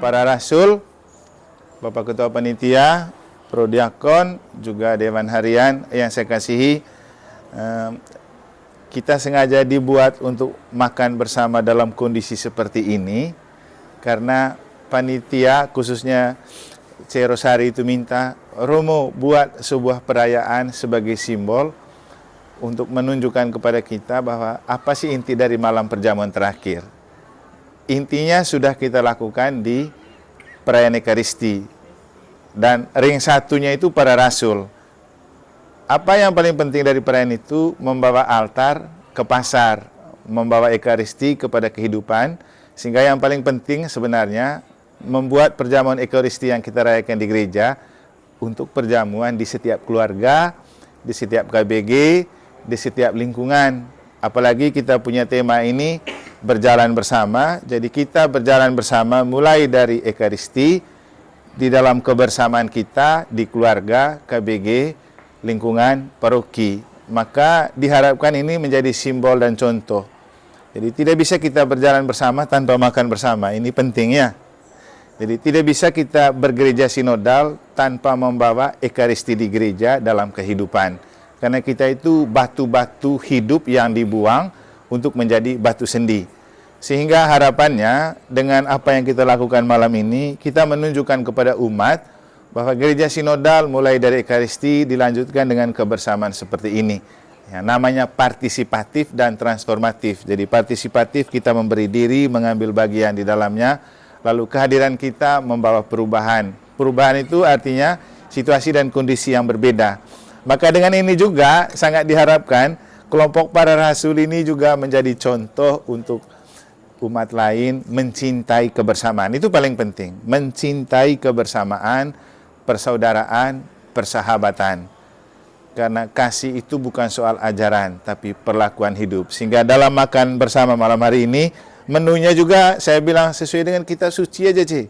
Para rasul, Bapak Ketua Panitia, Prodiakon, juga Dewan Harian yang saya kasihi, kita sengaja dibuat untuk makan bersama dalam kondisi seperti ini, karena panitia khususnya C. Rosari itu minta, Romo buat sebuah perayaan sebagai simbol untuk menunjukkan kepada kita bahwa apa sih inti dari malam perjamuan terakhir. Intinya sudah kita lakukan di perayaan Ekaristi, dan ring satunya itu para rasul. Apa yang paling penting dari perayaan itu? Membawa altar ke pasar, membawa Ekaristi kepada kehidupan, sehingga yang paling penting sebenarnya membuat perjamuan Ekaristi yang kita rayakan di gereja untuk perjamuan di setiap keluarga, di setiap KBG, di setiap lingkungan. Apalagi kita punya tema ini, berjalan bersama. Jadi kita berjalan bersama mulai dari Ekaristi, di dalam kebersamaan kita, di keluarga, KBG, lingkungan, paroki. Maka diharapkan ini menjadi simbol dan contoh. Jadi tidak bisa kita berjalan bersama tanpa makan bersama. Ini pentingnya. Jadi tidak bisa kita bergereja sinodal tanpa membawa Ekaristi di gereja dalam kehidupan. Karena kita itu batu-batu hidup yang dibuang untuk menjadi batu sendi. Sehingga harapannya dengan apa yang kita lakukan malam ini, kita menunjukkan kepada umat bahwa gereja sinodal mulai dari Ekaristi dilanjutkan dengan kebersamaan seperti ini. Ya, namanya partisipatif dan transformatif. Jadi partisipatif, kita memberi diri, mengambil bagian di dalamnya, lalu kehadiran kita membawa perubahan. Perubahan itu artinya situasi dan kondisi yang berbeda. Maka dengan ini juga sangat diharapkan kelompok para rasul ini juga menjadi contoh untuk umat lain mencintai kebersamaan. Itu paling penting, mencintai kebersamaan, persaudaraan, persahabatan. Karena kasih itu bukan soal ajaran, tapi perlakuan hidup. Sehingga dalam makan bersama malam hari ini, menunya juga saya bilang sesuai dengan kitab suci aja, Ci.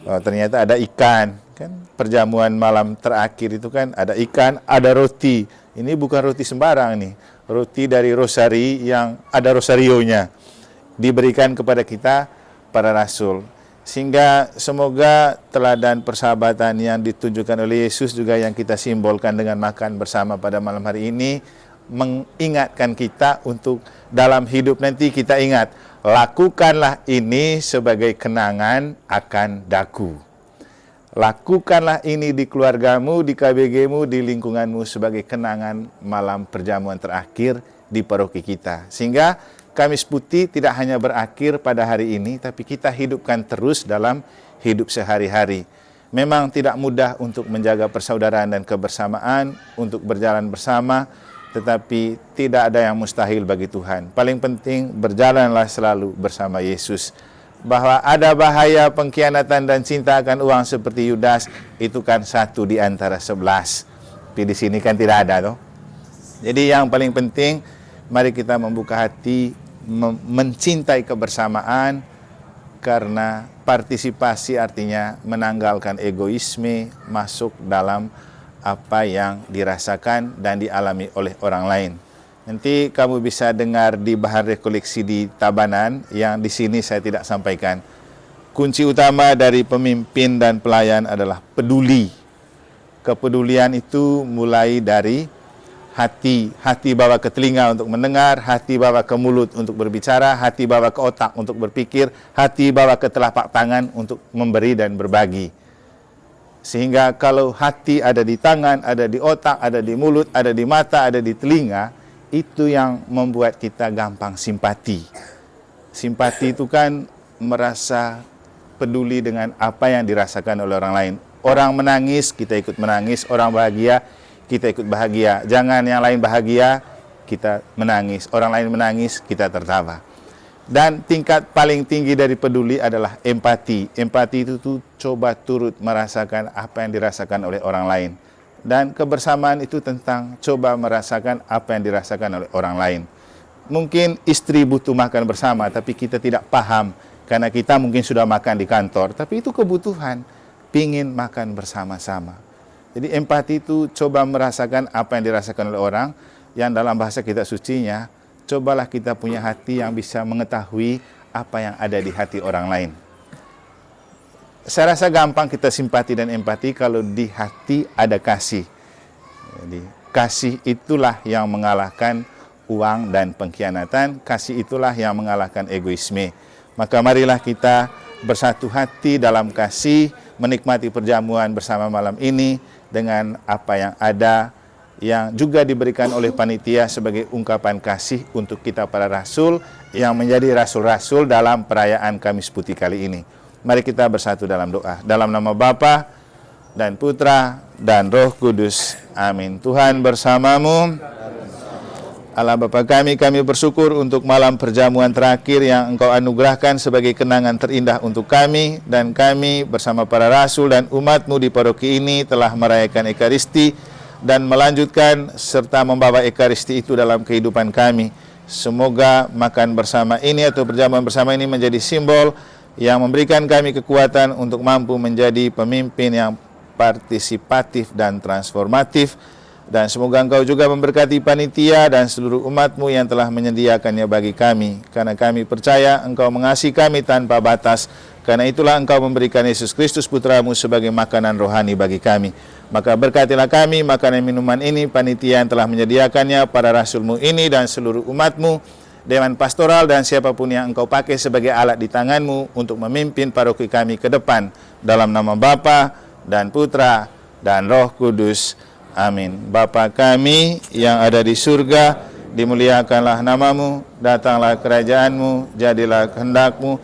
Oh, ternyata ada ikan. Kan perjamuan malam terakhir itu kan ada ikan, ada roti. Ini bukan roti sembarang nih. Roti dari rosari yang ada rosarionya. Diberikan kepada kita para rasul. Sehingga semoga teladan persahabatan yang ditunjukkan oleh Yesus juga yang kita simbolkan dengan makan bersama pada malam hari ini mengingatkan kita untuk dalam hidup nanti kita ingat, lakukanlah ini sebagai kenangan akan daku. Lakukanlah ini di keluargamu, di KBG-mu, di lingkunganmu sebagai kenangan malam perjamuan terakhir di paroki kita. Sehingga Kamis Putih tidak hanya berakhir pada hari ini, tapi kita hidupkan terus dalam hidup sehari-hari. Memang tidak mudah untuk menjaga persaudaraan dan kebersamaan, untuk berjalan bersama, tetapi tidak ada yang mustahil bagi Tuhan. Paling penting berjalanlah selalu bersama Yesus. Bahwa ada bahaya pengkhianatan dan cinta akan uang seperti Yudas, itu kan satu di antara 11. Tapi di sini kan tidak ada, toh. Jadi yang paling penting, mari kita membuka hati, mencintai kebersamaan, karena partisipasi artinya menanggalkan egoisme, masuk dalam apa yang dirasakan dan dialami oleh orang lain. Nanti kamu bisa dengar di bahan rekoleksi di Tabanan yang di sini saya tidak sampaikan. Kunci utama dari pemimpin dan pelayan adalah peduli. Kepedulian itu mulai dari hati. Hati bawa ke telinga untuk mendengar, hati bawa ke mulut untuk berbicara, hati bawa ke otak untuk berpikir, hati bawa ke telapak tangan untuk memberi dan berbagi. Sehingga kalau hati ada di tangan, ada di otak, ada di mulut, ada di mata, ada di telinga, itu yang membuat kita gampang simpati. Simpati itu kan merasa peduli dengan apa yang dirasakan oleh orang lain. Orang menangis, kita ikut menangis. Orang bahagia, kita ikut bahagia. Jangan yang lain bahagia, kita menangis. Orang lain menangis, kita tertawa. Dan tingkat paling tinggi dari peduli adalah empati. Empati itu tuh coba turut merasakan apa yang dirasakan oleh orang lain. Dan kebersamaan itu tentang coba merasakan apa yang dirasakan oleh orang lain. Mungkin istri butuh makan bersama, tapi kita tidak paham. Karena kita mungkin sudah makan di kantor, tapi itu kebutuhan. Pingin makan bersama-sama. Jadi empati itu coba merasakan apa yang dirasakan oleh orang. Yang dalam bahasa kitab sucinya, cobalah kita punya hati yang bisa mengetahui apa yang ada di hati orang lain. Saya rasa gampang kita simpati dan empati kalau di hati ada kasih. Jadi, kasih itulah yang mengalahkan uang dan pengkhianatan. Kasih itulah yang mengalahkan egoisme. Maka marilah kita bersatu hati dalam kasih, menikmati perjamuan bersama malam ini dengan apa yang ada, yang juga diberikan oleh panitia sebagai ungkapan kasih untuk kita para rasul yang menjadi rasul-rasul dalam perayaan Kamis Putih kali ini. Mari kita bersatu dalam doa. Dalam nama Bapa dan Putra dan Roh Kudus. Amin. Tuhan bersamamu. Allah Bapa kami bersyukur untuk malam perjamuan terakhir yang Engkau anugerahkan sebagai kenangan terindah untuk kami. Dan kami bersama para rasul dan umat-Mu di paroki ini telah merayakan Ekaristi dan melanjutkan serta membawa Ekaristi itu dalam kehidupan kami. Semoga makan bersama ini atau perjamuan bersama ini menjadi simbol yang memberikan kami kekuatan untuk mampu menjadi pemimpin yang partisipatif dan transformatif. Dan semoga Engkau juga memberkati panitia dan seluruh umat-Mu yang telah menyediakannya bagi kami. Karena kami percaya Engkau mengasihi kami tanpa batas. Karena itulah Engkau memberikan Yesus Kristus Putra-Mu sebagai makanan rohani bagi kami. Maka berkatilah kami makanan minuman ini, panitia yang telah menyediakannya, para rasul-Mu ini dan seluruh umat-Mu, Dewan Pastoral dan siapapun yang Engkau pakai sebagai alat di tangan-Mu untuk memimpin paroki kami ke depan. Dalam nama Bapa dan Putra dan Roh Kudus. Amin. Bapa kami yang ada di surga, dimuliakanlah nama-Mu, datanglah kerajaan-Mu, jadilah kehendak-Mu,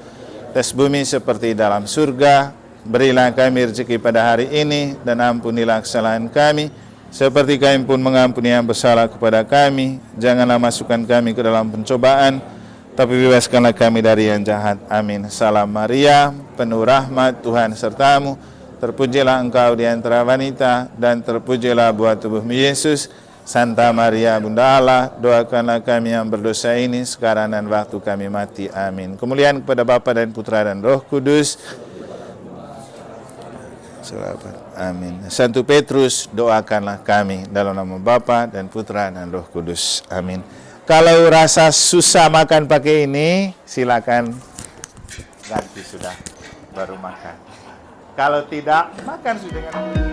atas bumi seperti dalam surga. Berilah kami rezeki pada hari ini, dan ampunilah kesalahan kami, seperti kami pun mengampuni yang bersalah kepada kami. Janganlah masukkan kami ke dalam pencobaan, tapi bebaskanlah kami dari yang jahat. Amin. Salam Maria, penuh rahmat, Tuhan sertamu. Terpujilah engkau di antara wanita, dan terpujilah buah tubuhmu Yesus. Santa Maria, Bunda Allah, doakanlah kami yang berdosa ini, sekarang dan waktu kami mati. Amin. Kemuliaan kepada Bapa dan Putra dan Roh Kudus. Selamat. Amin. Santo Petrus, doakanlah kami dalam nama Bapa dan Putra dan Roh Kudus. Amin. Kalau rasa susah makan pakai ini, silakan ganti sudah, baru makan. Kalau tidak, makan sudah dengan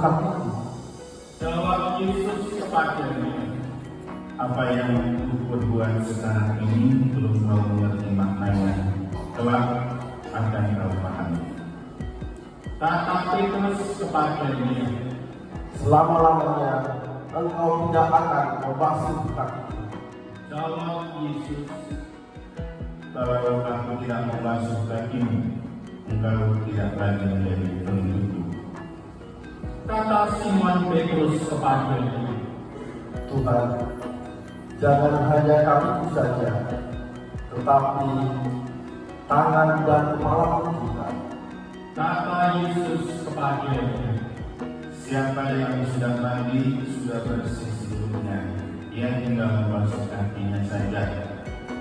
kakiku. Jawab Yesus kepadanya, apa yang aku perbuat sekarang ini belum kau mengerti maknanya, kelak akan kau pahami. Kata Petrus kepadanya, Selama-lamanya engkau tidak akan membasuh kakiku. jawab Yesus, kalau aku tidak membasuh kakimu, engkau tidak lagi menjadi pengikutku. Kata Simon Petrus kepadanya, Tuhan, jangan hanya kakiku saja, tetapi tangan dan kepalaku juga. kata Yesus kepadanya, siapa yang sudah mandi sudah bersih seluruhnya, ia tinggal membasuh kakinya saja.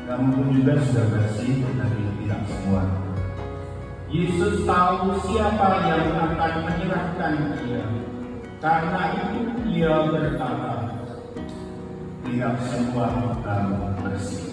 Kamu pun juga sudah bersih, tetapi tidak semua. Yesus tahu siapa yang akan menyerahkan dia. Karena itu dia berkata, tidak semua kamu bersih.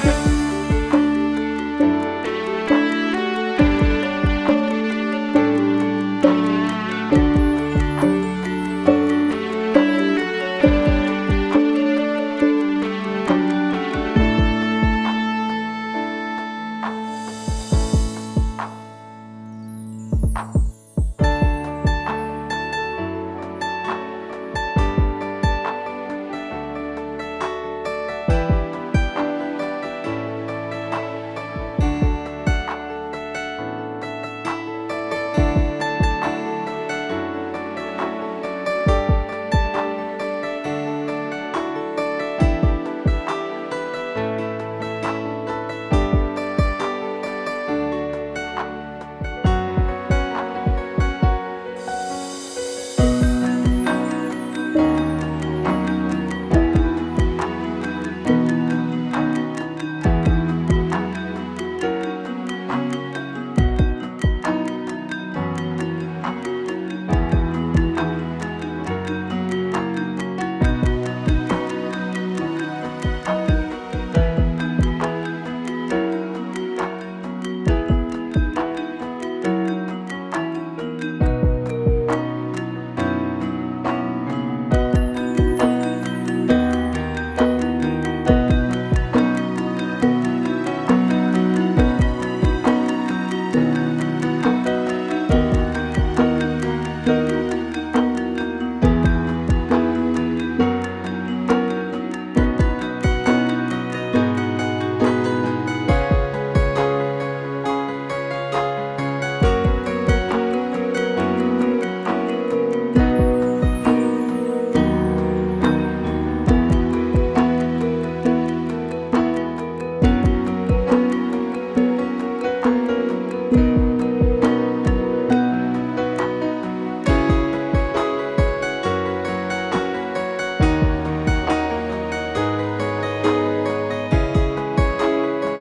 Tuhan.